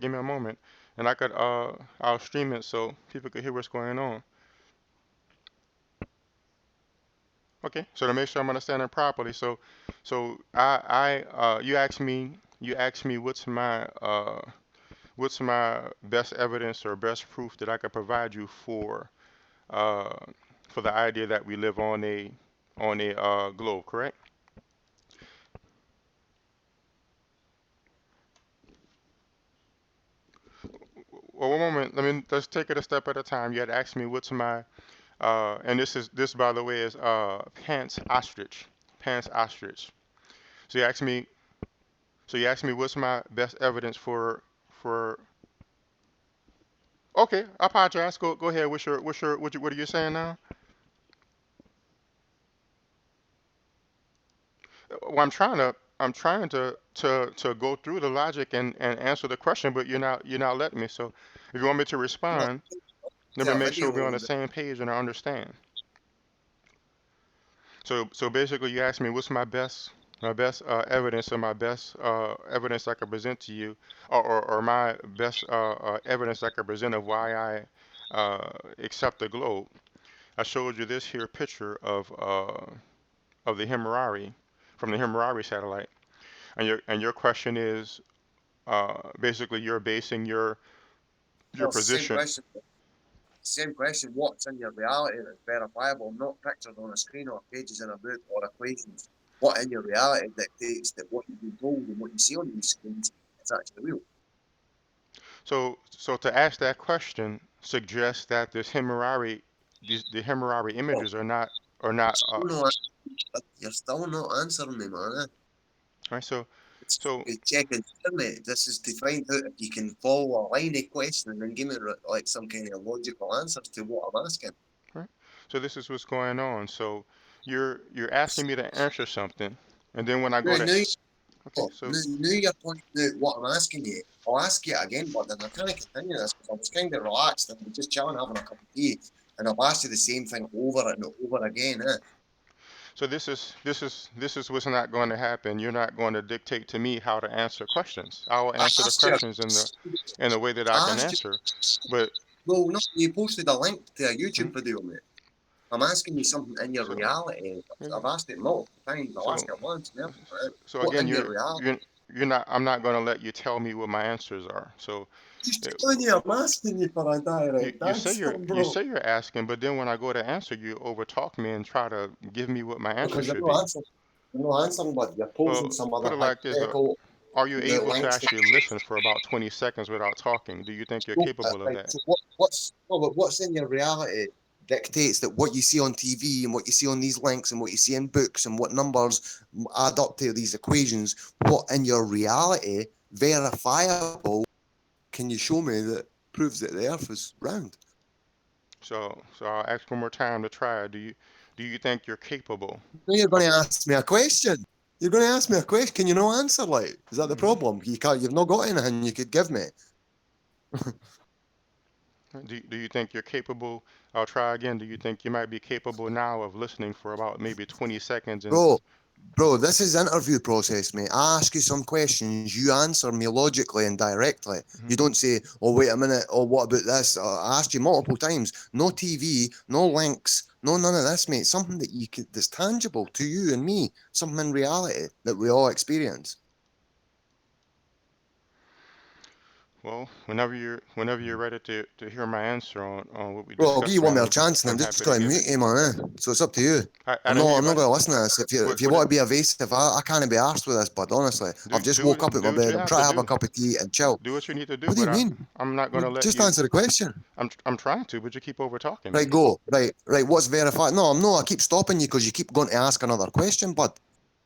Give me a moment, and I'll stream it so people could hear what's going on. Okay, so to make sure I'm understanding properly, you asked me what's my best evidence or best proof that I could provide you uh for the idea that we live on a globe, correct? Well, one moment. Let's take it a step at a time. You had asked me what's my and this by the way is pants ostrich, pants ostrich. So you asked me you asked me what's my best evidence for. Okay, I apologize. Go ahead. What are you saying now? Well, I'm trying to go through the logic and answer the question, but you're not letting me. So if you want me to No, respond, let me a make sure we're on video the that same page and I understand. So basically, you asked me what's my best evidence or my best evidence I can present to you, or my best evidence I can present of why I accept the globe. I showed you this here picture of the Himawari from the Himawari satellite, and your question is basically you're basing your was the position. same question, what's in your reality that's verifiable, not pictures on a screen or pages in a book or equations. What in your reality dictates that what you've been told and what you see on these screens is actually real. So to ask that question suggests that the Himawari Well, images are not still not, you're still not answering me, man. right. It's So you check and mate. This is to find out if you can follow a line of question and then give me like some kind of logical answers to what I'm asking. right. So this is what's going on. So you're asking me to answer something, and then when I go Now, to now, okay, so now you're pointing out what I'm asking you. I'll ask you again, but then I can't continue this because I was kind of relaxed and we're just chilling, having a cup of tea, and I've asked you the same thing over and over again. Eh? so this is what's not going to happen. You're not going to dictate to me how to answer questions. I will I answer the asked you, questions in the way that I I can asked you, answer. But well, no, you posted a link to a hmm, YouTube video, mate. I'm asking you something in your so reality. yeah, I've asked it multiple times. I'll so ask it once, never. Right? so What again, in your reality? you're not. I'm not going to let you tell me what my answers are. So Just uh, telling you, I'm asking you for a direct answer, you bro. say you're asking, but then when I go to answer, you overtalk me and try to give me what my answer Because should be. you're not answering, but you're posing Well, some put other it like this: hypothetical are you the able to links to. actually listen for about 20 seconds without talking? Do you think you're capable of Right. that? So what's no, but what's in your reality dictates that what you see on TV and what you see on these links and what you see in books and what numbers add up to these equations. What in your reality verifiable can you show me that proves that the Earth is round? So I'll ask one more time to try. Do you think you're capable Now you're going of? to ask me a question. You're going to ask me a question. Can you not answer? Like, is that the Mhm. problem? You can't. You've not got anything you could give me. Do you think you're capable? I'll try again. Do you think you might be capable now of listening for about maybe 20 seconds and Bro, bro, this is interview process, mate. I ask you some questions, you answer me logically and directly. mhm. You don't say, "Oh, wait a minute," or "What about this?" I asked you multiple times. No TV, no links, no none of this, mate. Something that you could that's tangible to you and me. Something in reality that we all experience. Well, whenever you're ready to hear my answer on what we Bro, I'll give discussed you one around, more chance, and I'm I'm just happy to going to give mute it. you, man. So it's up to you. I didn't hear you, I'm not buddy. going to listen to this. If you What want to be evasive, I can't be arsed with this. But honestly, I've just woke up at my do what bed. you I'm have trying to to have a do. cup of tea and chill. Do what you need to do, What do but you mean? I'm not gonna let Just you. answer the question. I'm trying to, but you keep over talking Right, me. go. Right. What's verified? No, I'm not. I keep stopping you because you keep going to ask another question, but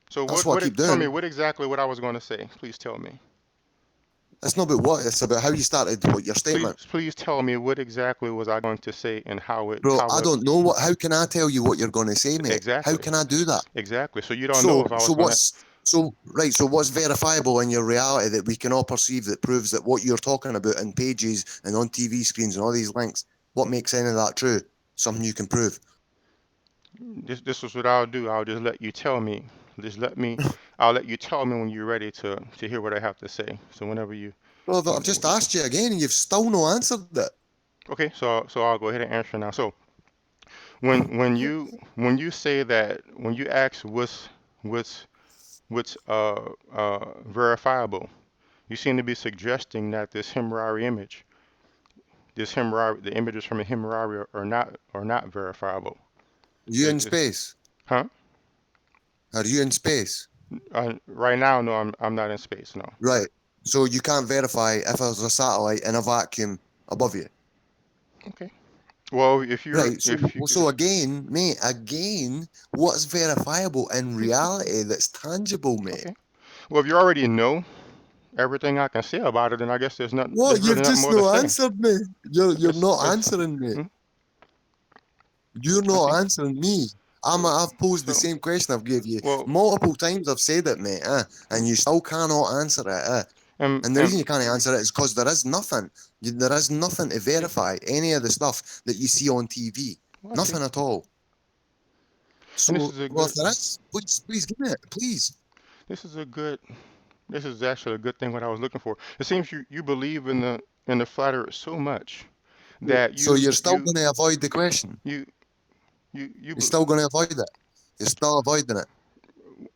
So that's what I keep tell me doing. what exactly what I was going to say. Please tell me. It's not about what, it's about how you started what your statement. Please tell me what exactly was I going to say and Bro, I how it don't know what, how can I tell you what you're going to say, mate? How exactly can I do that? exactly. So you don't know So, if I so was going to. what's, so what's verifiable in your reality that we can all perceive that proves that what you're talking about in pages and on TV screens and all these links, what makes any of that true? Something you can prove. This is what I'll do. I'll just let you tell me. Just let me. I'll let you tell me when you're ready to hear what I have to say. So whenever you Brother, I've just asked you again, and you've still no answered it. Okay, so I'll go ahead and answer now. So when you say that, when you ask what's verifiable, you seem to be suggesting that this Himawari image, the images from a Himawari are not verifiable. You in Is space? huh? Are you in space? Right now, no, I'm not in space. No. Right. So you can't verify if there's a satellite in a vacuum above you. Okay. Well, if you're Right. So if you so again, mate, again, what's verifiable in reality that's tangible, mate? okay. Well, if you already know everything I can say about it, then I guess there's What? really You've nothing just more to no say. answered me. You're not It's answering me. hmm, You're I not see. answering me. I've posed the So, same question I've gave you well, multiple times. I've said it, mate, and you still cannot answer it. and And the and reason you can't answer it is because there is nothing. There is nothing to see, verify any of the stuff that you see on TV. well, I see. Nothing at all. And this So, is a well, if good. there is, please give me it, please. This is a good. This is actually a good thing. What I was looking for. It seems you believe in the flat Earth so much that So you you're still you going to avoid the question. you you You're still going to avoid it. You're still avoiding it.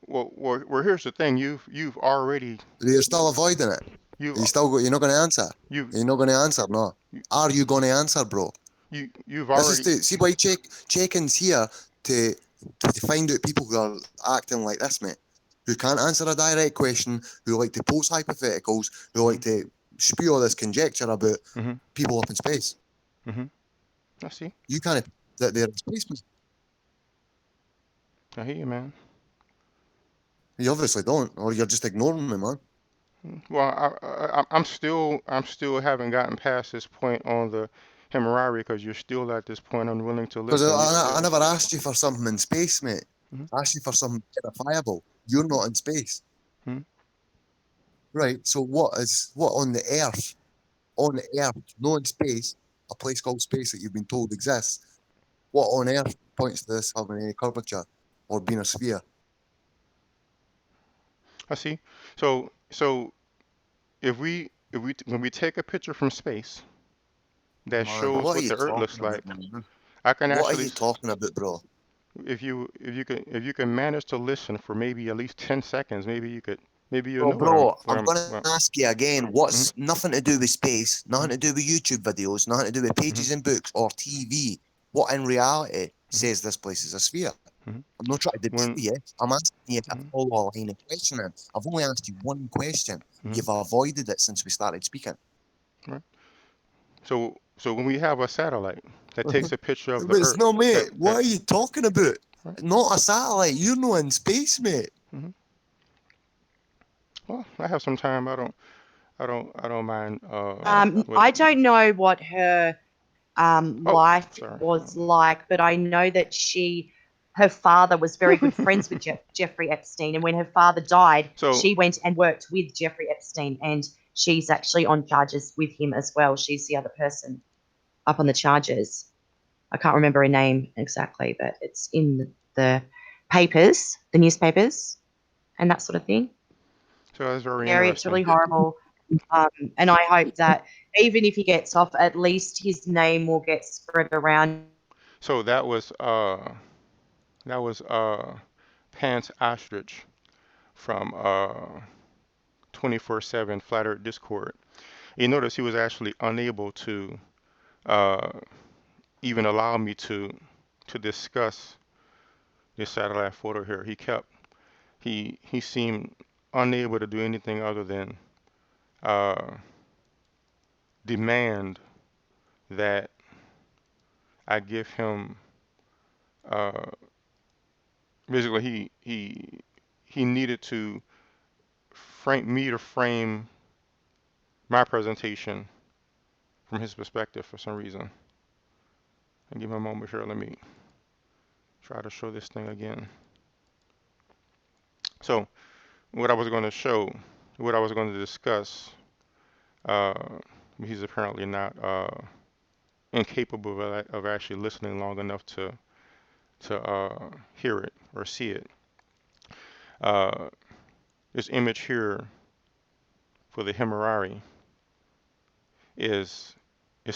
well, here's the thing. You've already You're still avoiding it. you Are you still you're not going to answer. you You're not going to answer. No. you Are you going to answer, bro? you've This is already. to see why check-ins here to to find out people who are acting like this, mate. Who can't answer a direct question, who like to post hypotheticals, who Hmm. like to spew all this conjecture about Hmm. people up in space. Hmm. I see. You can't that they're in space, mate. I hear you, man. You obviously don't, or you're just ignoring me, man. Well, I'm still haven't gotten past this point on the Himawari because you're still at this point unwilling to Because listen. You're I still. never asked you for something in space, mate. Hmm. I asked you for something verifiable. You're not in space, Hmm. right? So what on the Earth? On the Earth, not in space, a place called space that you've been told exists. What on earth points to this having any curvature or being a sphere? I see. So if we when we take a picture from space that Man, shows what are what you the Earth talking looks about, like, man? I can What are actually you talking about, bro? if you can manage to listen for maybe at least 10 seconds, maybe you'll Well, know what I'm bro, what I'm I'm gonna what. ask you again. Hmm. What's nothing to do with space, Hmm. nothing to do with YouTube videos, nothing to do with Hmm. pages in books or TV? What in reality Hmm. says this place is a sphere? Hmm. I'm not trying to debate When you. I'm asking you to hmm. follow a line of questioning. I've only asked you one question. Hmm. You've avoided it since we started speaking. Right. So when we have a satellite that takes a picture of the But it's Earth, not, mate. that What that are you talking about? right. Not a satellite. You're not in space, mate. Hmm. Well, I have some time. I don't mind. What? I don't know what her Oh, life sorry. was like, but I know that her father was very good friends with Jeffrey Epstein. And when her father died, So she went and worked with Jeffrey Epstein. And she's actually on charges with him as well. She's the other person up on the charges. I can't remember her name exactly, but it's in the papers, the newspapers, and that sort of thing. so that's very Scary. It's interesting. really horrible. And I hope that even if he gets off, at least his name will get spread around. So that was PantOsTrich from 24/7 Flat Earth Discord. You notice he was actually unable to uh, even allow me to discuss this satellite photo here. He seemed unable to do anything other than uh, demand that I give him uh, basically he needed to frame my presentation from his perspective for some reason. And give me a moment here. Let me try to show this thing again. So what I was going to show, what I was going to discuss, uh, he's apparently not incapable of actually listening long enough to hear it or see it. Uh, this image here for the Himawari. is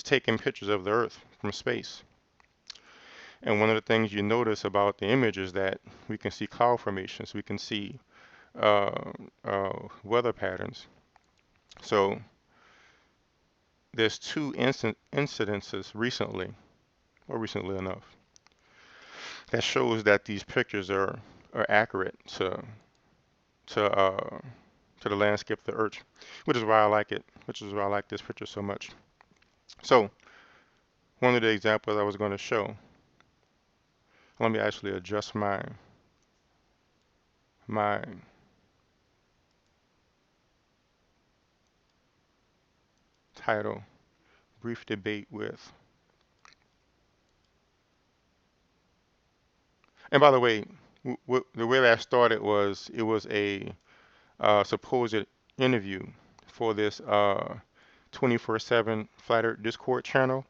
taking pictures of the Earth from space. And one of the things you notice about the image is that we can see cloud formations, we can see uh, weather patterns. So there's two incidences recently, or recently enough, that shows that these pictures are accurate to uh, to the landscape of the Earth, which is why I like it, which is why I like this picture so much. So one of the examples I was going to show, let me actually adjust my title, brief debate with. And by the way, the way that started was it was a supposed interview for this 24/7 Flat Earth Discord channel.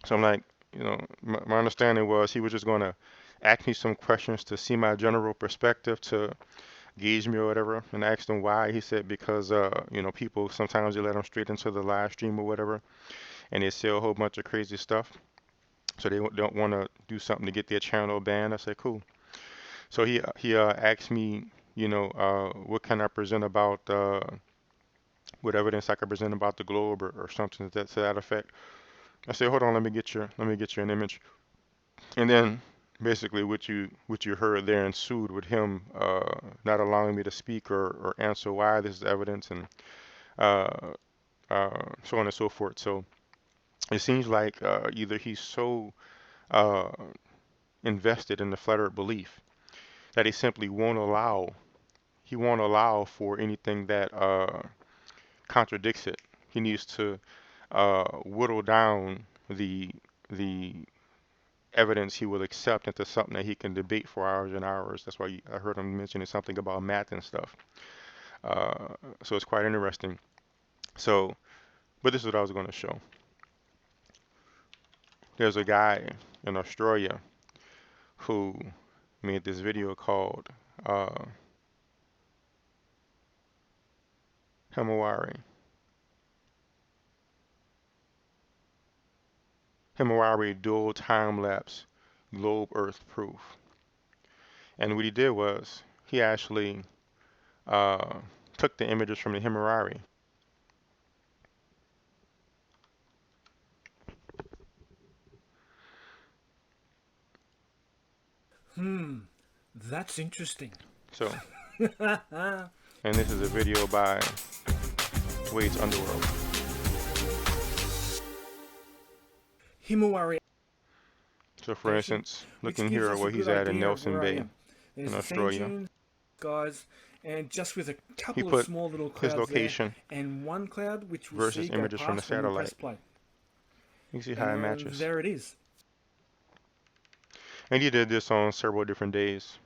So I'm like, my understanding was he was just going to ask me some questions to see my general perspective to gauge me or whatever. And I asked him why. He said because people sometimes they let them straight into the live stream or whatever, and they say a whole bunch of crazy stuff. So they don't want to do something to get their channel banned. I said cool. So he asked me, what can I present about what evidence I could present about the globe or something to that effect. I said, hold on, let me get you an image. And then basically what you heard there ensued with him not allowing me to speak or answer why this is evidence and uh, so on and so forth. So it seems like either he's so uh, invested in the flat earth belief that he won't allow for anything that contradicts it. He needs to whittle down the evidence he will accept into something that he can debate for hours and hours. That's why I heard him mentioning something about math and stuff. Uh, so it's quite interesting. So, but this is what I was going to show. There's a guy in Australia who made this video called Himawari. Himawari dual time lapse globe Earth proof. And what he did was he actually uh, took the images from the Himawari. That's interesting. So, and this is a video by Wade's Underworld. Himawari. So, for instance, looking here at where he's at in Nelson Bay in Australia, Guys, and just with a he couple of put small little his clouds location there, and one cloud which we'll versus see go images from the past when we press satellite. play. You can see how it matches. There it is. And he did this on several different days,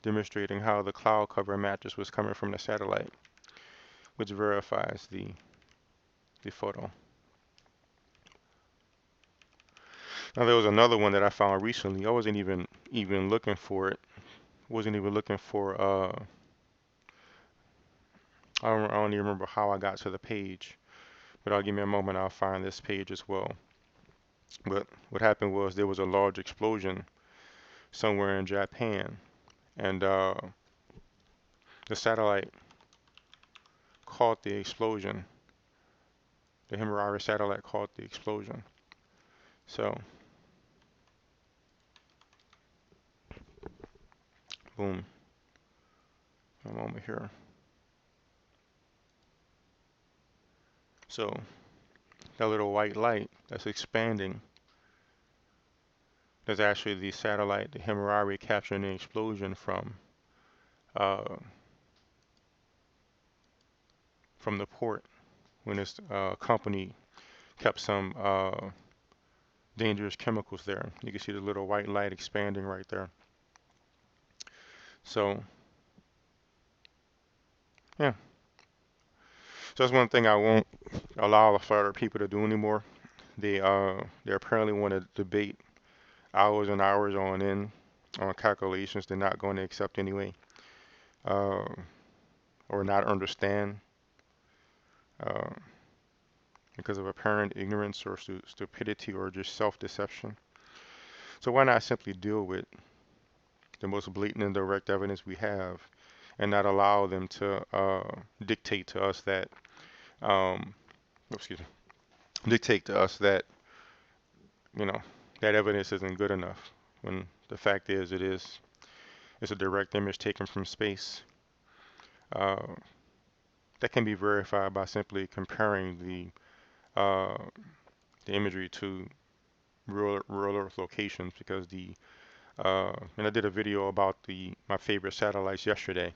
demonstrating how the cloud cover matches was coming from the satellite, which verifies the photo. Now there was another one that I found recently. I wasn't even looking for it. Wasn't even looking for I don't even remember how I got to the page, but I'll give me a moment. I'll find this page as well. But what happened was there was a large explosion somewhere in Japan, and the satellite caught the explosion. The Himawari satellite caught the explosion. So, boom. A moment here. So, that little white light that's expanding, that's actually the satellite, the Himawari, capturing the explosion uh, from the port when this company kept some dangerous chemicals there. You can see the little white light expanding right there. So, yeah. So that's one thing I won't allow the flat earth people to do anymore. They apparently want to debate hours and hours on end on calculations they're not going to accept anyway, uh, or not understand. Uh, because of apparent ignorance or stupidity or just self-deception. So why not simply deal with the most blatant and direct evidence we have and not allow them to dictate to us that, um, excuse me, dictate to us that, you know, that evidence isn't good enough when the fact is it is. It's a direct image taken from space uh, that can be verified by simply comparing the imagery to rural Earth locations because and I did a video about my favorite satellites yesterday.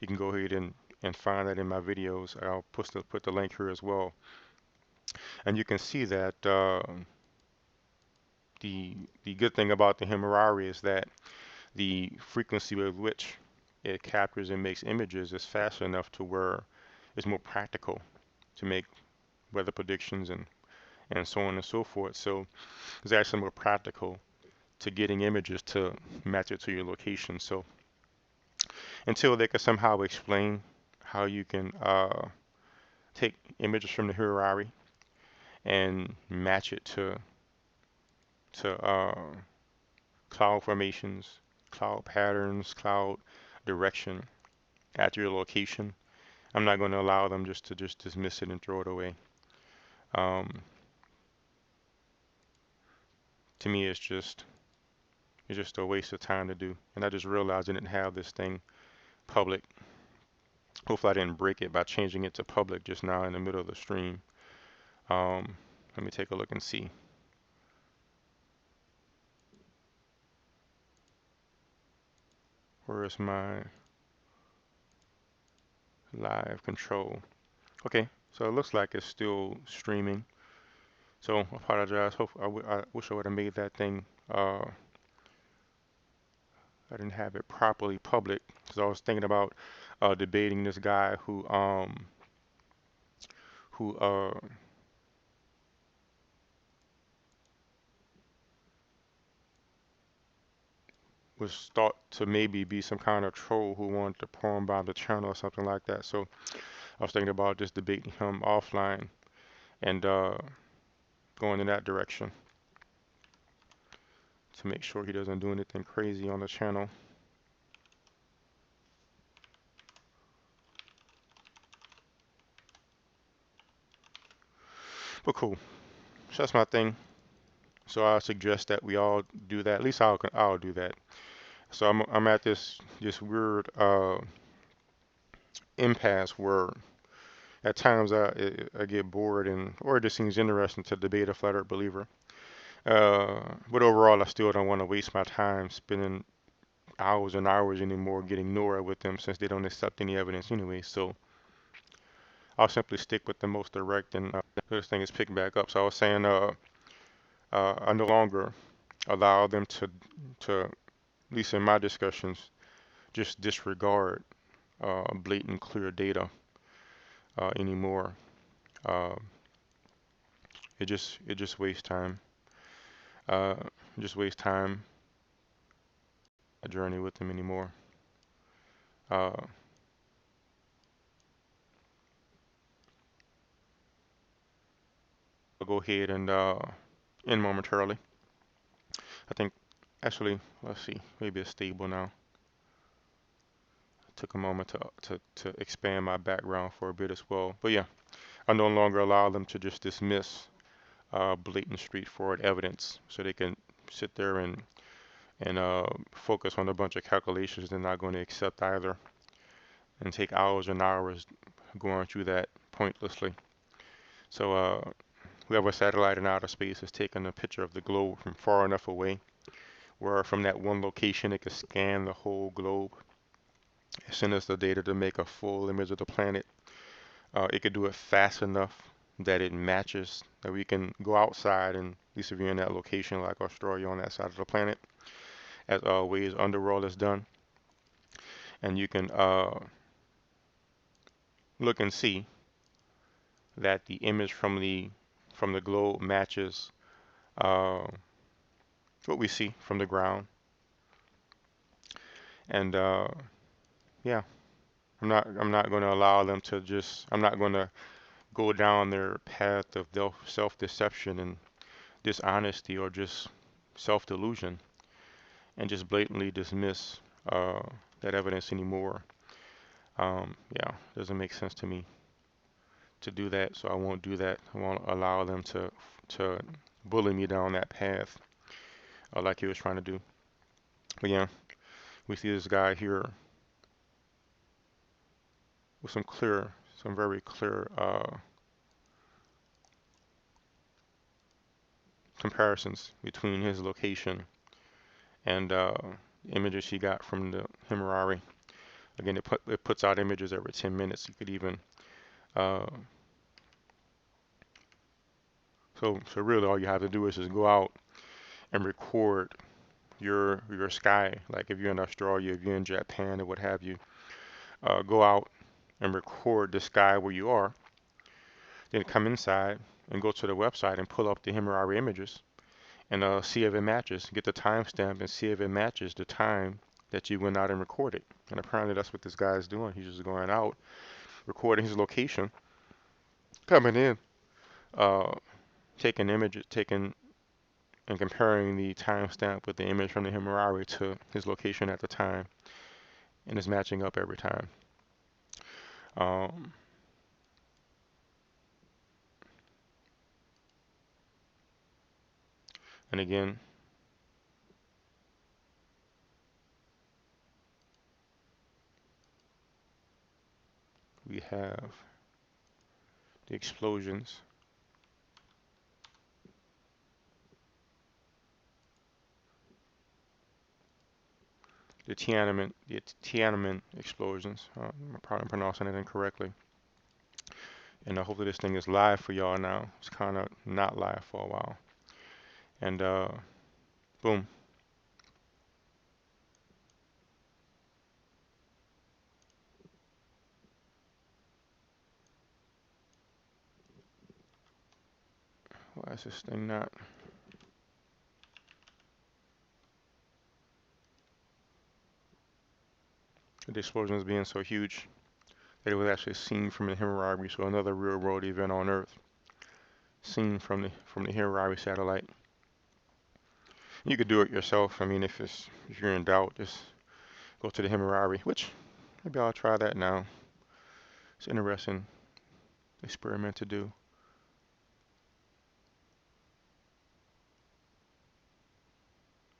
You can go ahead and find that in my videos. I'll put the link here as well, and you can see that the good thing about the Himawari is that the frequency with which it captures and makes images is fast enough to where it's more practical to make weather predictions and so on and so forth. So it's actually more practical to getting images to match it to your location. So until they can somehow explain how you can take images from the Himawari and match it to cloud formations, cloud patterns, cloud direction at your location, I'm not going to allow them just to just dismiss it and throw it away. To me, it's just a waste of time to do. And I just realized I didn't have this thing public. Hopefully, I didn't break it by changing it to public just now in the middle of the stream. Let me take a look and see. Where is my live control? Okay, so it looks like it's still streaming. So I apologize. I wish I would have made that thing. I didn't have it properly public because I was thinking about debating this guy who was thought to maybe be some kind of troll who wanted to porn bomb the channel or something like that. So I was thinking about just debating him offline and going in that direction to make sure he doesn't do anything crazy on the channel. But cool. So that's my thing. So I suggest that we all do that. At least I'll do that. So I'm at this weird impasse where at times I get bored or it just seems interesting to debate a flat earth believer. But overall, I still don't want to waste my time spending hours and hours anymore getting nowhere with them since they don't accept any evidence anyway. So I'll simply stick with the most direct and this thing is picking back up. So I was saying I no longer allow them to at least in my discussions just disregard blatant clear data anymore. Uh, it just wastes time. Uh, just waste time a journey with them anymore. Uh, I'll go ahead and end momentarily. I think actually, let's see, maybe it's stable now. Took a moment to expand my background for a bit as well. But yeah, I no longer allow them to just dismiss blatant straightforward evidence, so they can sit there and focus on a bunch of calculations they're not going to accept either, and take hours and hours going through that pointlessly. So whoever satellite in outer space has taken a picture of the globe from far enough away, where from that one location it could scan the whole globe, send us the data to make a full image of the planet. It could do it fast enough that it matches, that we can go outside, and at least if you're in that location like Australia on that side of the planet, as ways Underworld has done, and you can look and see that the image from the globe matches uh, what we see from the ground. And yeah, I'm not going to allow them to just. I'm not going to go down their path of self-deception and dishonesty or just self-delusion and just blatantly dismiss that evidence anymore. Yeah, doesn't make sense to me to do that, so I won't do that. I won't allow them to bully me down that path like he was trying to do. But yeah, we see this guy here with some very clear comparisons between his location and images he got from the Himawari. Again, it puts out images every 10 minutes. You could even uh, so really all you have to do is just go out and record your sky. Like if you're in Australia, if you're in Japan, or what have you, go out and record the sky where you are. Then come inside and go to the website and pull up the Himawari images and see if it matches. Get the timestamp and see if it matches the time that you went out and recorded. And apparently that's what this guy is doing. He's just going out, recording his location, coming in, uh, taking images, taking and comparing the timestamp with the image from the Himawari to his location at the time, and it's matching up every time. Um, and again, we have the explosions, the Tiananmen explosions. I'm probably pronouncing it incorrectly. And hopefully this thing is live for y'all now. It's kind of not live for a while. And boom. Why is this thing not? The explosion is being so huge that it was actually seen from the Himawari, so another real-world event on Earth, seen from the Himawari satellite. You could do it yourself. I mean, if you're in doubt, just go to the Himawari, which maybe I'll try that now. It's an interesting experiment to do.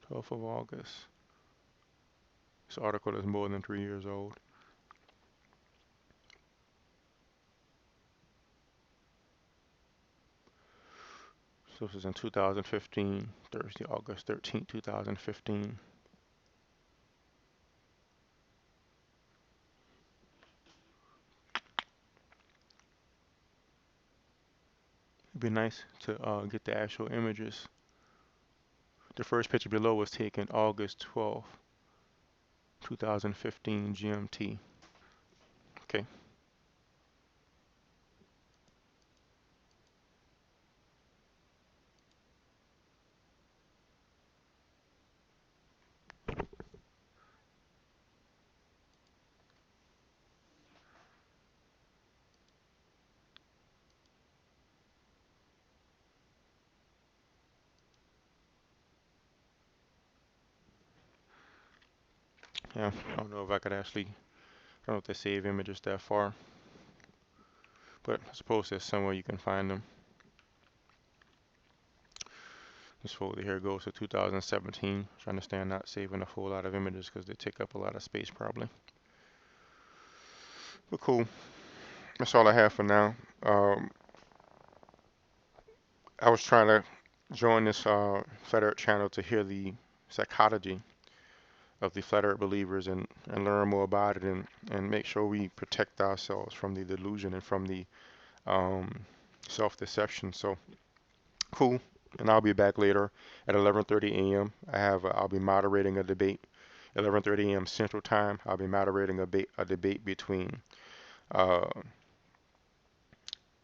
12th of August. This article is more than 3 years old. So this is in 2015, Thursday, August 13th, 2015. It'd be nice to get the actual images. The first picture below was taken August 12th, 2015 GMT. Okay. Yeah, I don't know if I could actually, I don't know if they save images that far, but I suppose there's somewhere you can find them. This folder here goes to 2017, which I understand not saving a whole lot of images because they take up a lot of space probably. But cool, that's all I have for now. I was trying to join this Flat Earth channel to hear the psychology of the Flat Earth believers and learn more about it and make sure we protect ourselves from the delusion and from the self-deception. So cool, and I'll be back later at 11:30 a.m. I'll be moderating a debate. 11:30 a.m. Central Time. I'll be moderating a debate between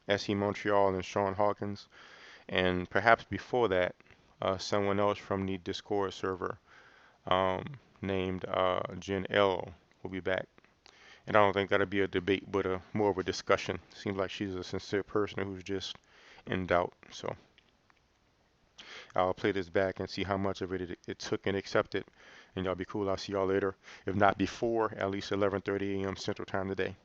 SE Montreal and Sean Hawkins, and perhaps before that, someone else from the Discord server named Jen L will be back, And I don't think that'll be a debate, but more of a discussion. Seems like she's a sincere person who's just in doubt. So I'll play this back and see how much of it took and accepted. And y'all be cool. I'll see y'all later. If not before, at least 11:30 a.m. Central Time today.